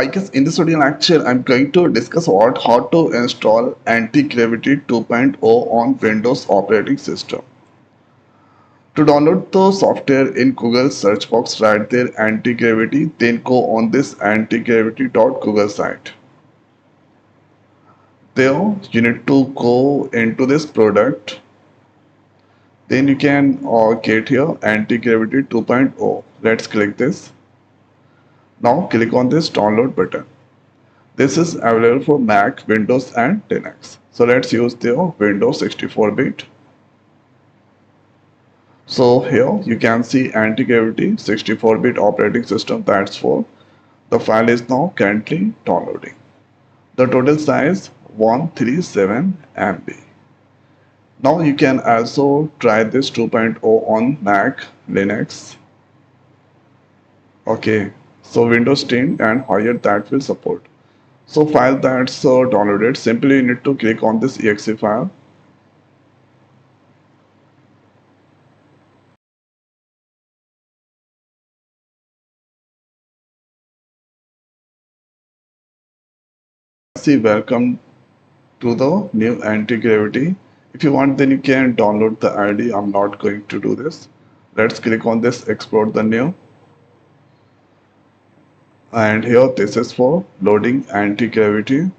I guess in this video lecture, I'm going to discuss how to install Anti-Gravity 2.0 on Windows operating system. To download the software in Google search box, write there Anti-Gravity, then go on this antigravity.google site. There, you need to go into this product. Then you can get here Anti-Gravity 2.0. Let's click this. Now click on this download button. This is available for Mac, Windows and Linux. So let's use the Windows 64-bit. So here you can see anti-gravity 64-bit operating system, that's for. The file is now currently downloading. The total size 137 MB. Now you can also try this 2.0 on Mac, Linux. Okay, so Windows 10 and higher that will support. So file that's downloaded, simply you need to click on this exe file. See, welcome to the new anti-gravity. If you want, then you can download the ID. I'm not going to do this. Let's click on this export the new, and here this is for loading anti-gravity.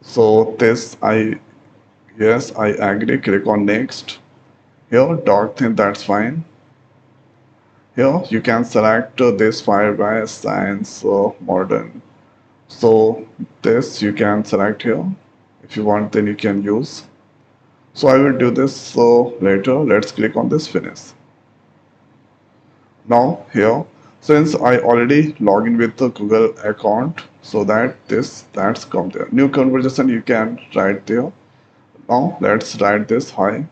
So this yes, I agree. Click on next. Here dark thing, that's fine. Here you can select this Firewire Science Modern. So this you can select here. If you want, then you can use. So I will do this later. Let's click on this finish. Now here, since I already log in with the Google account, so that's come there. New conversation you can write there. Now let's write this hi.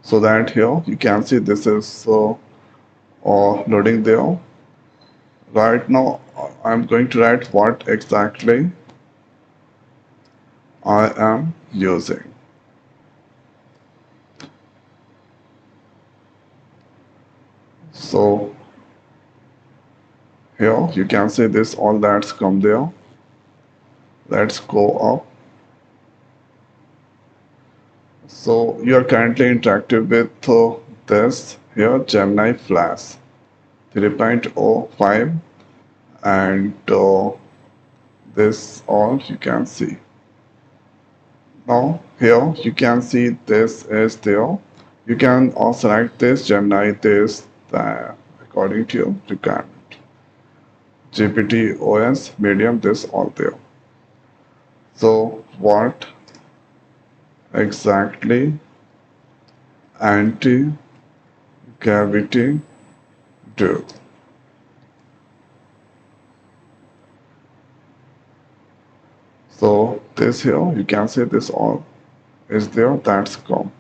So that here you can see this is loading there. Right now I'm going to write what exactly I am using. So here you can see this all that's come there. Let's go up. So you are currently interactive with this here Gemini Flash 3.05, and this all you can see. Now here you can see this is there. You can also select this Gemini, this according to your requirement. GPT OS medium, this all there. So what exactly anti-gravity do? So this here you can see this all is there, that's come.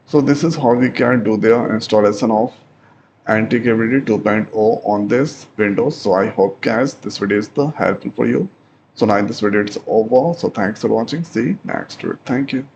So this is how we can do the installation of anti-gravity 2.0 on this Windows. So I hope guys this video is helpful for you. So now this video is over. So thanks for watching. See you next week. Thank you.